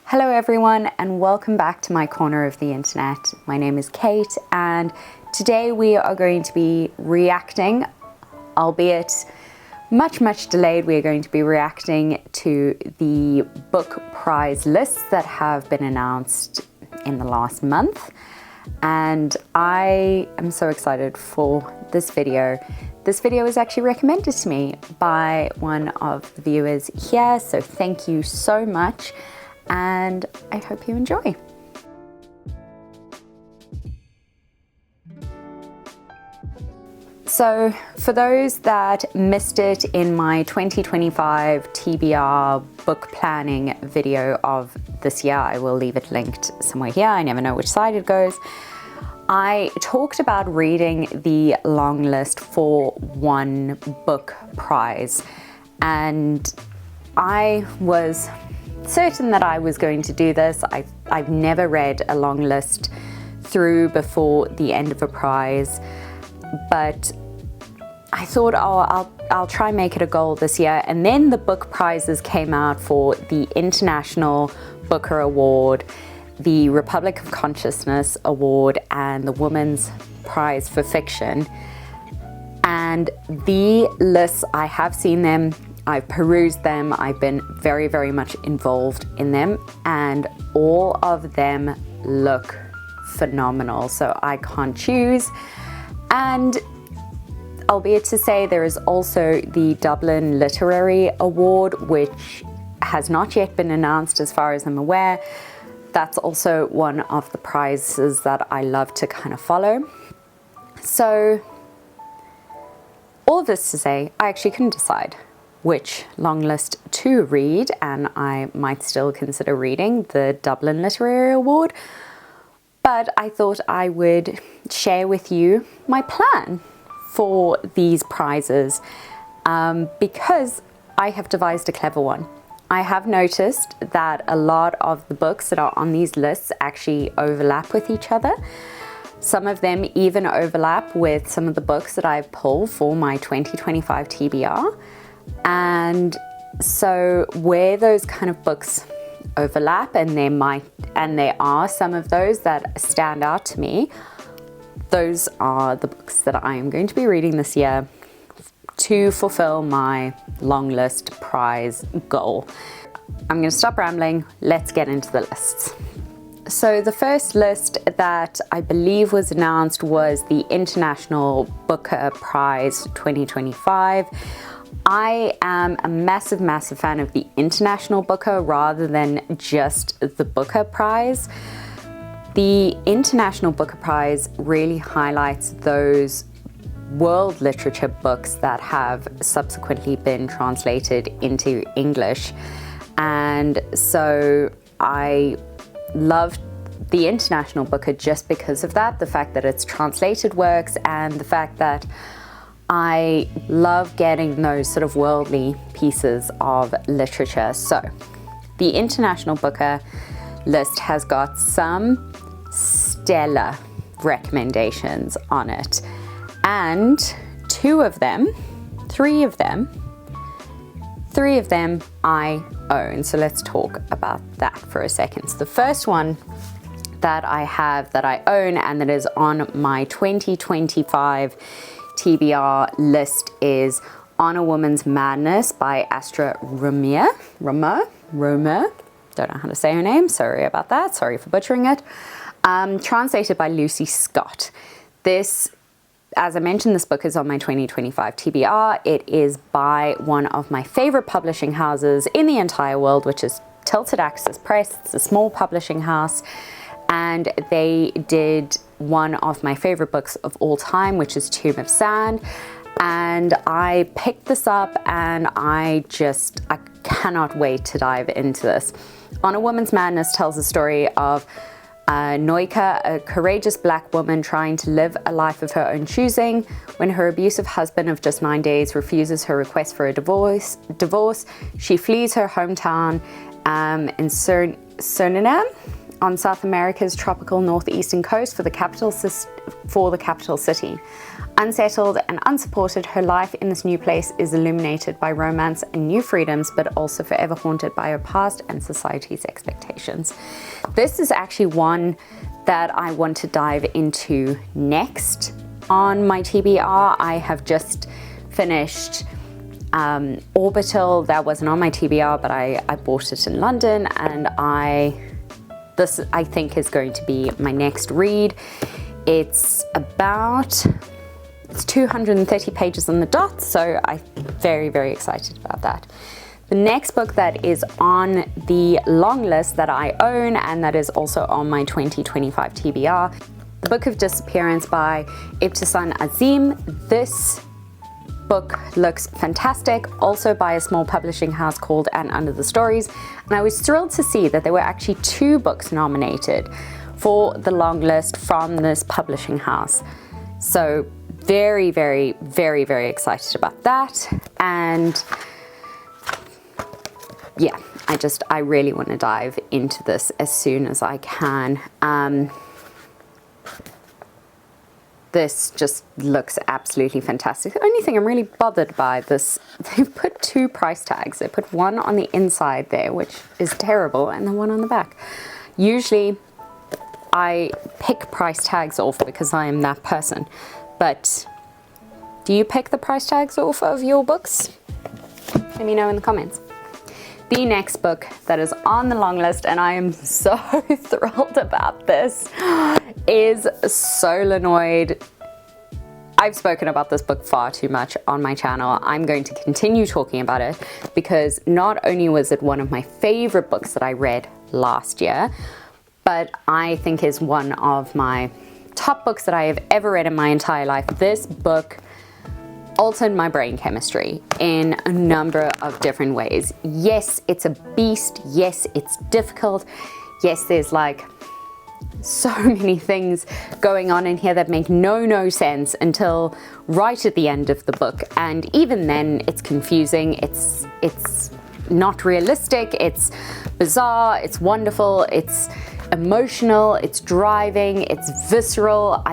Hello everyone and welcome back to my corner of the internet. My name is Kate and today we are going to be reacting, albeit much delayed, we are going to be reacting to the book prize lists that have been announced in the last month. And I am so excited for this video. This video was actually recommended to me by one of the viewers here, so thank you so much. And I hope you enjoy. So for those that missed it in my 2025 TBR book planning video of this year, I will leave it linked somewhere here. I never know which side it goes. I talked about reading the long list for one book prize, and I was certain that I was going to do this. I've never read a long list through before the end of a prize, but I thought, oh, I'll try and make it a goal this year. And then the book prizes came out for the International Booker Award, the Republic of Consciousness Award, and the Women's Prize for Fiction. And the lists, I have seen them, I've perused them, I've been very much involved in them, and all of them look phenomenal. So I can't choose. And albeit to say, there is also the Dublin Literary Award, which has not yet been announced as far as I'm aware. That's also one of the prizes that I love to kind of follow. So all of this to say, I actually couldn't decide which long list to read, and I might still consider reading the Dublin Literary Award, but I thought I would share with you my plan for these prizes because I have devised a clever one. I have noticed that a lot of the books that are on these lists actually overlap with each other. Some of them even overlap with some of the books that I've pulled for my 2025 TBR. And so where those kind of books overlap, and there are some of those that stand out to me, those are the books that I am going to be reading this year to fulfill my long list prize goal. I'm going to stop rambling. Let's get into the lists. So the first list that I believe was announced was the International Booker Prize 2025. I am a massive fan of the International Booker rather than just the Booker Prize. The International Booker Prize really highlights those world literature books that have subsequently been translated into English. And so I love the International Booker just because of that, the fact that it's translated works and the fact that I love getting those sort of worldly pieces of literature. So the International Booker list has got some stellar recommendations on it, and three of them I own. So let's talk about that for a second. So the first one that I have that I own and that is on my 2025 TBR list is On a Woman's Madness by Astrid Roemer. Don't know how to say her name, sorry about that, sorry for butchering it. Translated by Lucy Scott. This, as I mentioned, this book is on my 2025 TBR. It is by one of my favorite publishing houses in the entire world, which is Tilted Axis Press. It's a small publishing house, and they did one of my favorite books of all time, which is Tomb of Sand. And I picked this up and I cannot wait to dive into this. On a Woman's Madness tells the story of Noika, a courageous black woman trying to live a life of her own choosing. When her abusive husband of just 9 days refuses her request for a divorce, she flees her hometown in Suriname on South America's tropical northeastern coast for the capital city. Unsettled and unsupported, her life in this new place is illuminated by romance and new freedoms, but also forever haunted by her past and society's expectations. This is actually one that I want to dive into next on my TBR. I have just finished Orbital. That wasn't on my TBR, but I bought it in London, and this I think is going to be my next read. It's 230 pages on the dot, so I'm very, very excited about that. The next book that is on the long list that I own, and that is also on my 2025 TBR, The Book of Disappearance by Ibtisam Azem. This book looks fantastic, also by a small publishing house called And Under the Stories, and I was thrilled to see that there were actually 2 books nominated for the long list from this publishing house. So very, very, very, very excited about that. And yeah, I really want to dive into this as soon as I can. This just looks absolutely fantastic. The only thing I'm really bothered by this, they've put 2 price tags. They put one on the inside there, which is terrible, and then one on the back. Usually I pick price tags off because I am that person. But do you pick the price tags off of your books? Let me know in the comments. The next book that is on the long list, and I am so thrilled about this, is Solenoid. I've spoken about this book far too much on my channel. I'm going to continue talking about it because not only was it one of my favorite books that I read last year, but I think is one of my top books that I have ever read in my entire life. This book altered my brain chemistry in a number of different ways. Yes, it's a beast. Yes, it's difficult. Yes, there's like so many things going on in here that make no sense until right at the end of the book. And even then it's confusing. It's not realistic. It's bizarre. It's wonderful. It's emotional, it's driving, it's visceral.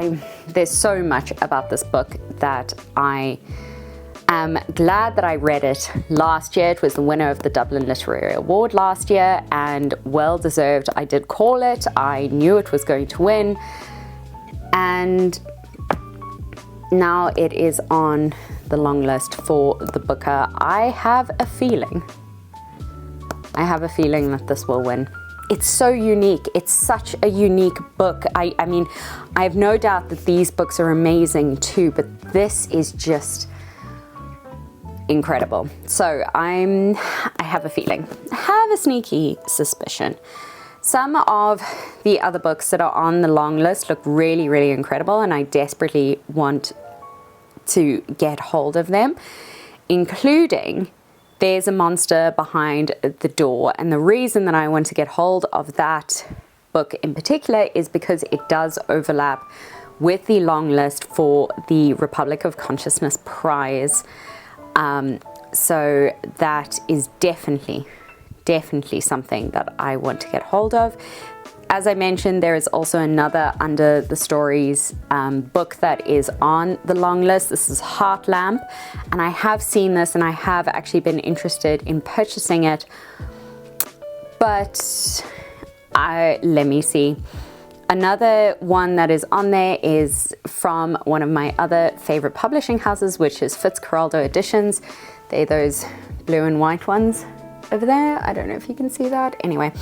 There's so much about this book that I am glad that I read it last year. It was the winner of the Dublin Literary Award last year, and well deserved. I did call it. I knew it was going to win, and now it is on the long list for the Booker. I have a feeling that this will win. It's so unique. It's such a unique book. I mean, I have no doubt that these books are amazing too, but this is just incredible. So I have a feeling, I have a sneaky suspicion. Some of the other books that are on the long list look really, really incredible, and I desperately want to get hold of them, including There's a Monster Behind the Door. And the reason that I want to get hold of that book in particular is because it does overlap with the long list for the Republic of Consciousness Prize. So that is definitely something that I want to get hold of. As I mentioned, there is also another Under the Stories book that is on the long list. This is Heart Lamp, and I have seen this and I have actually been interested in purchasing it, but let me see. Another one that is on there is from one of my other favorite publishing houses, which is Fitzcarraldo Editions. They're those blue and white ones over there. I don't know if you can see that. Anyway,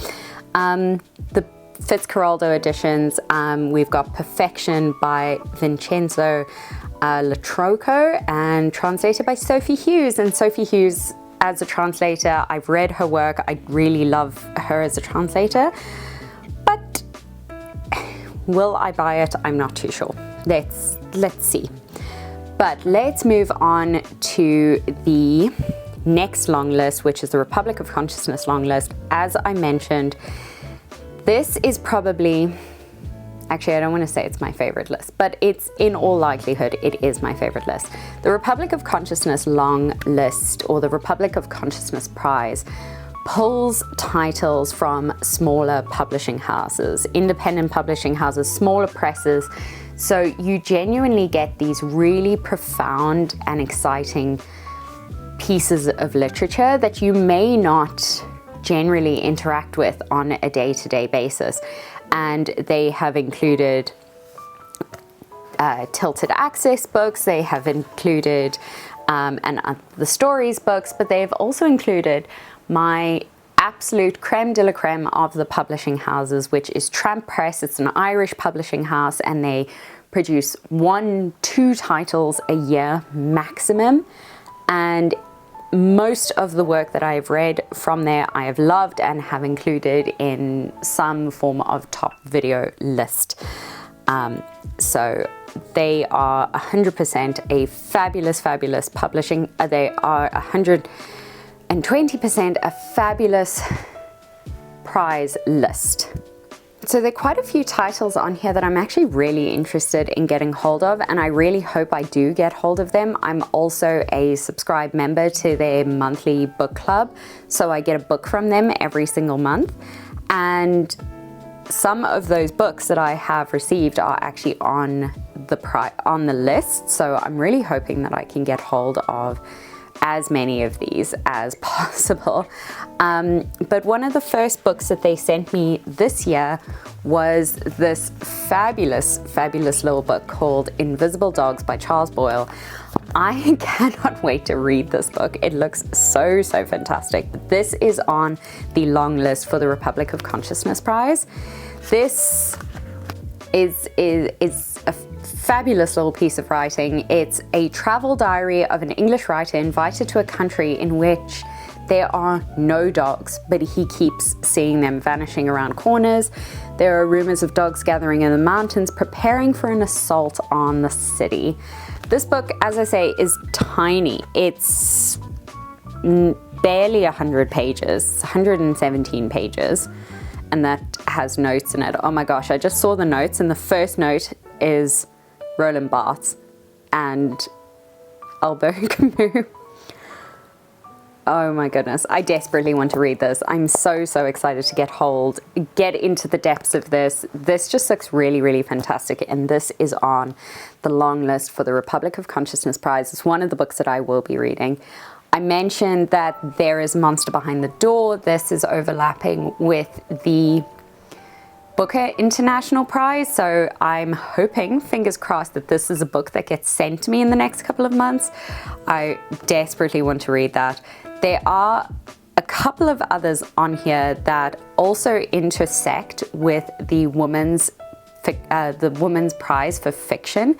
the Fitzcarraldo Editions, we've got Perfection by Vincenzo Latronico and translated by Sophie Hughes. And Sophie Hughes, as a translator, I've read her work. I really love her as a translator, but will I buy it? I'm not too sure. Let's see. But let's move on to the next long list, which is the Republic of Consciousness long list. As I mentioned, this is probably, actually I don't want to say it's my favorite list, but it's in all likelihood, it is my favorite list. The Republic of Consciousness long list, or the Republic of Consciousness Prize, pulls titles from smaller publishing houses, independent publishing houses, smaller presses, So you genuinely get these really profound and exciting pieces of literature that you may not generally interact with on a day-to-day basis. And they have included tilted access books, they have included the stories books, but they've also included my absolute creme de la creme of the publishing houses, which is Tramp Press. It's an Irish publishing house, and they produce 1-2 titles a year maximum. And most of the work that I've read from there, I have loved and have included in some form of top video list. So they are 100% a fabulous, fabulous publishing. They are 120% a fabulous prize list. So there are quite a few titles on here that I'm actually really interested in getting hold of, and I really hope I do get hold of them. I'm also a subscribed member to their monthly book club, so I get a book from them every single month. And some of those books that I have received are actually on the list, so I'm really hoping that I can get hold of as many of these as possible. But one of the first books that they sent me this year was this fabulous, fabulous little book called Invisible Dogs by Charles Boyle. I cannot wait to read this book. It looks so, so fantastic. This is on the long list for the Republic of Consciousness Prize. This is a fabulous little piece of writing. It's a travel diary of an English writer invited to a country in which there are no dogs, but he keeps seeing them vanishing around corners. There are rumors of dogs gathering in the mountains, preparing for an assault on the city. This book, as I say, is tiny. It's barely 100 pages, 117 pages, and that has notes in it. Oh my gosh, I just saw the notes, and the first note is Roland Barthes and Albert Camus. Oh my goodness, I desperately want to read this. I'm so, so excited to get into the depths of this. This just looks really, really fantastic, and this is on the long list for the Republic of Consciousness Prize. It's one of the books that I will be reading. I mentioned that there is Monster Behind the Door. This is overlapping with the Booker International Prize, so I'm hoping, fingers crossed, that this is a book that gets sent to me in the next couple of months. I desperately want to read that. There are a couple of others on here that also intersect with the women's prize for fiction,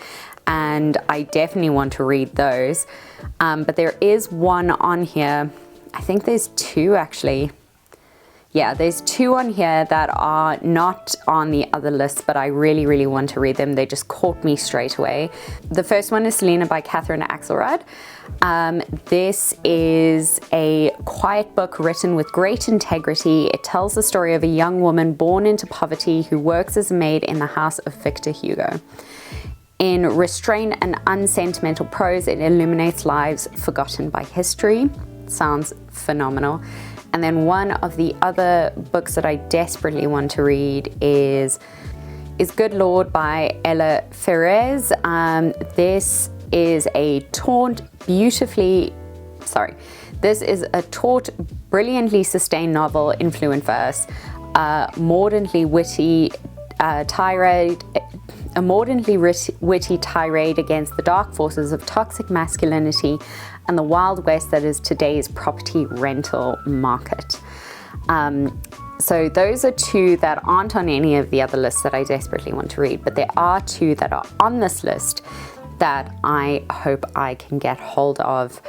and I definitely want to read those. But there is one on here, I think there's two actually. Yeah, there's two on here that are not on the other list, but I really, really want to read them. They just caught me straight away. The first one is Célina by Catherine Axelrad. This is a quiet book written with great integrity. It tells the story of a young woman born into poverty who works as a maid in the house of Victor Hugo. In restrained and unsentimental prose, it illuminates lives forgotten by history. Sounds phenomenal. And then one of the other books that I desperately want to read is Good Lord by Ella Frears. This is a brilliantly sustained novel in fluent verse, mordantly witty tirade against the dark forces of toxic masculinity and the Wild West that is today's property rental market. So those are two that aren't on any of the other lists that I desperately want to read, but there are two that are on this list that I hope I can get hold of.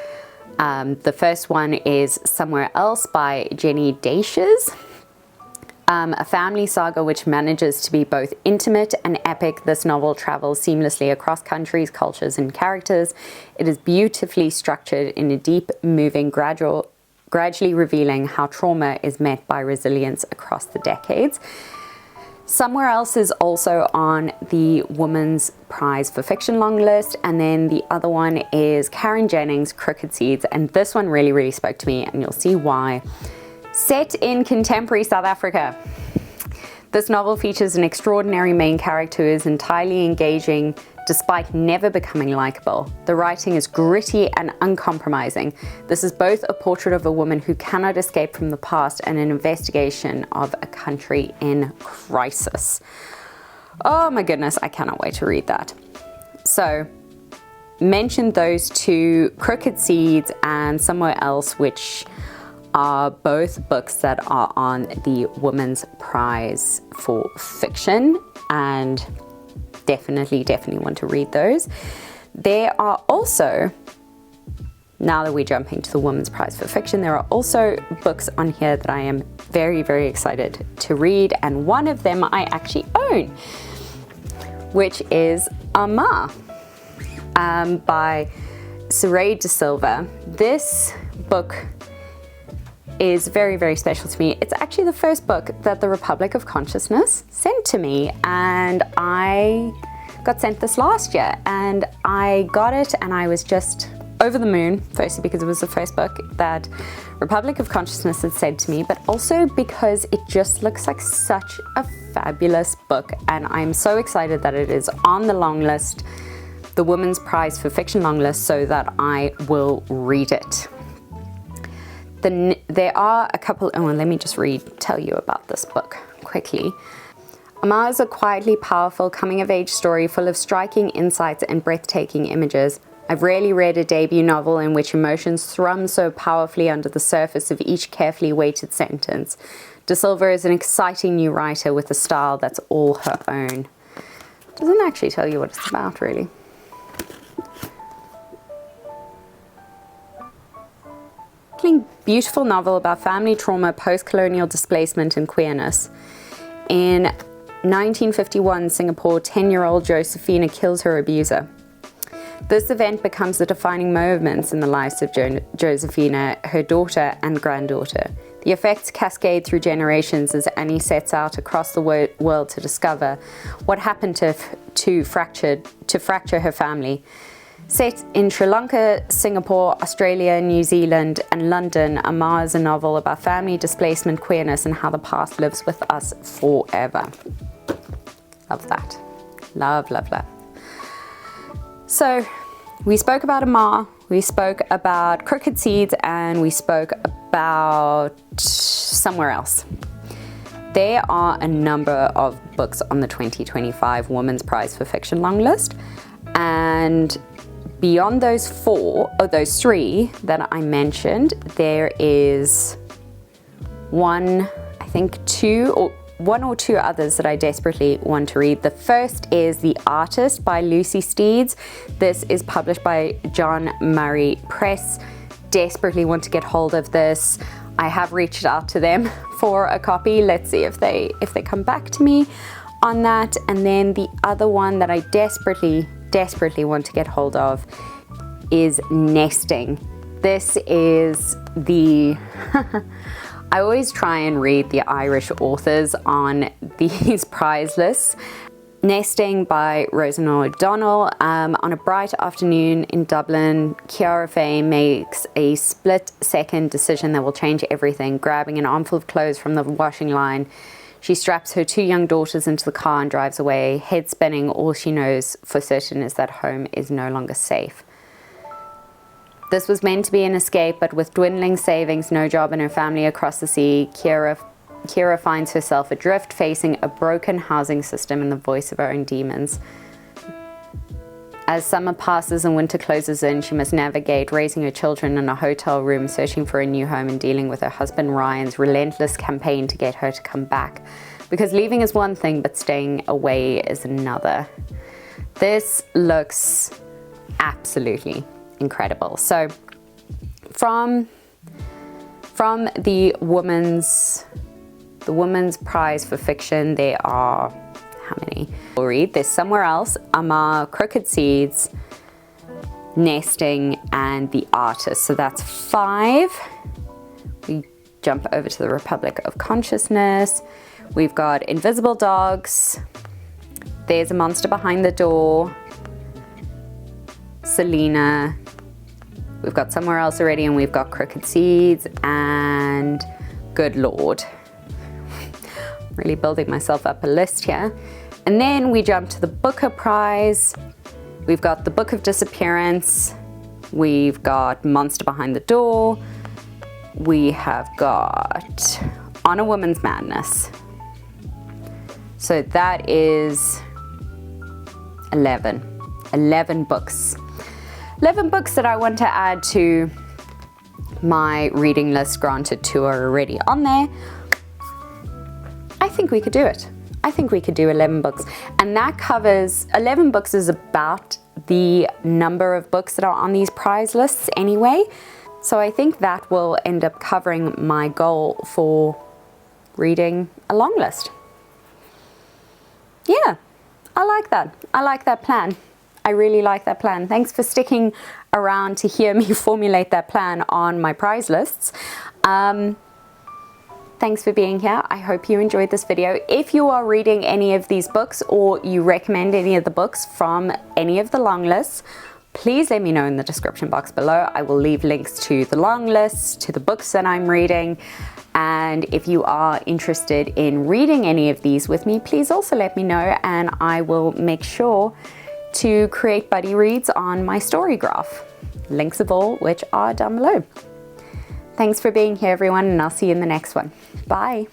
The first one is Somewhere Else by Jenni Daiches. A family saga which manages to be both intimate and epic. This novel travels seamlessly across countries, cultures, and characters. It is beautifully structured in a deep, moving, gradually revealing how trauma is met by resilience across the decades. Somewhere Else is also on the Women's Prize for Fiction Longlist, and then the other one is Karen Jennings' Crooked Seeds, and this one really, really spoke to me, and you'll see why. Set in contemporary South Africa. This novel features an extraordinary main character who is entirely engaging despite never becoming likable. The writing is gritty and uncompromising. This is both a portrait of a woman who cannot escape from the past and an investigation of a country in crisis. Oh my goodness, I cannot wait to read that. So, mentioned those two, Crooked Seeds and Somewhere Else, which are both books that are on the Women's Prize for Fiction, and definitely want to read those. There are also, now that we're jumping to the Women's Prize for Fiction, there are also books on here that I am very excited to read, and one of them I actually own, which is Amma by Saraid de Silva. This book is very special to me. It's actually the first book that the Republic of Consciousness sent to me, and I got sent this last year, and I got it and I was just over the moon, firstly because it was the first book that Republic of Consciousness had sent to me, but also because it just looks like such a fabulous book, and I'm so excited that it is on the long list, the Women's Prize for Fiction long list, so that I will read it. There are a couple, let me just tell you about this book quickly. Amma is a quietly powerful coming-of-age story full of striking insights and breathtaking images. I've rarely read a debut novel in which emotions thrum so powerfully under the surface of each carefully weighted sentence. De Silva is an exciting new writer with a style that's all her own. Doesn't actually tell you what it's about, really. Beautiful novel about family trauma, post-colonial displacement and queerness. In 1951, Singapore, 10-year-old Josephina kills her abuser. This event becomes the defining moments in the lives of Josephina, her daughter and granddaughter. The effects cascade through generations as Annie sets out across the world to discover what happened to fracture her family. Set in Sri Lanka, Singapore, Australia, New Zealand, and London, Amma is a novel about family, displacement, queerness, and how the past lives with us forever. Love that. Love. So, we spoke about Amma, we spoke about Crooked Seeds, and we spoke about Somewhere Else. There are a number of books on the 2025 Women's Prize for Fiction long list, and beyond those three that I mentioned, there is one or two others that I desperately want to read. The first is The Artist by Lucy Steeds. This is published by John Murray Press. Desperately want to get hold of this. I have reached out to them for a copy. Let's see if they come back to me on that. And then the other one that I desperately want to get hold of is Nesting. This is the I always try and read the Irish authors on these prize lists. Nesting by Roisin O'Donnell. On a bright afternoon in Dublin, Ciara Faye makes a split-second decision that will change everything. Grabbing an armful of clothes from the washing line, she straps her two young daughters into the car and drives away. Head spinning, all she knows for certain is that home is no longer safe. This was meant to be an escape, but with dwindling savings, no job, and her family across the sea, Ciara finds herself adrift, facing a broken housing system and the voice of her own demons. As summer passes and winter closes in, she must navigate raising her children in a hotel room, searching for a new home, and dealing with her husband Ryan's relentless campaign to get her to come back. Because leaving is one thing, but staying away is another. This looks absolutely incredible. So from the Women's Prize for Fiction, there are, how many? We'll read. There's Somewhere Else, Amma, Crooked Seeds, Nesting, and The Artist. So that's 5. We jump over to the Republic of Consciousness. We've got Invisible Dogs, There's a Monster Behind the Door, Célina. We've got Somewhere Else already, and we've got Crooked Seeds and Good Lord. really building myself up a list here. And then we jump to the Booker Prize. We've got the Book of Disappearance. We've got Monster Behind the Door. We have got On a Woman's Madness. So that is 11 books. 11 books that I want to add to my reading list. Granted, 2 are already on there. I think we could do it. I think we could do 11 books. And that covers, 11 books is about the number of books that are on these prize lists anyway. So I think that will end up covering my goal for reading a long list. Yeah, I like that. I like that plan. I really like that plan. Thanks for sticking around to hear me formulate that plan on my prize lists. Thanks for being here. I hope you enjoyed this video. If you are reading any of these books or you recommend any of the books from any of the long lists, please let me know in the description box below. I will leave links to the long list, to the books that I'm reading. And if you are interested in reading any of these with me, please also let me know, and I will make sure to create buddy reads on my Storygraph. Links of all which are down below. Thanks for being here, everyone, and I'll see you in the next one. Bye.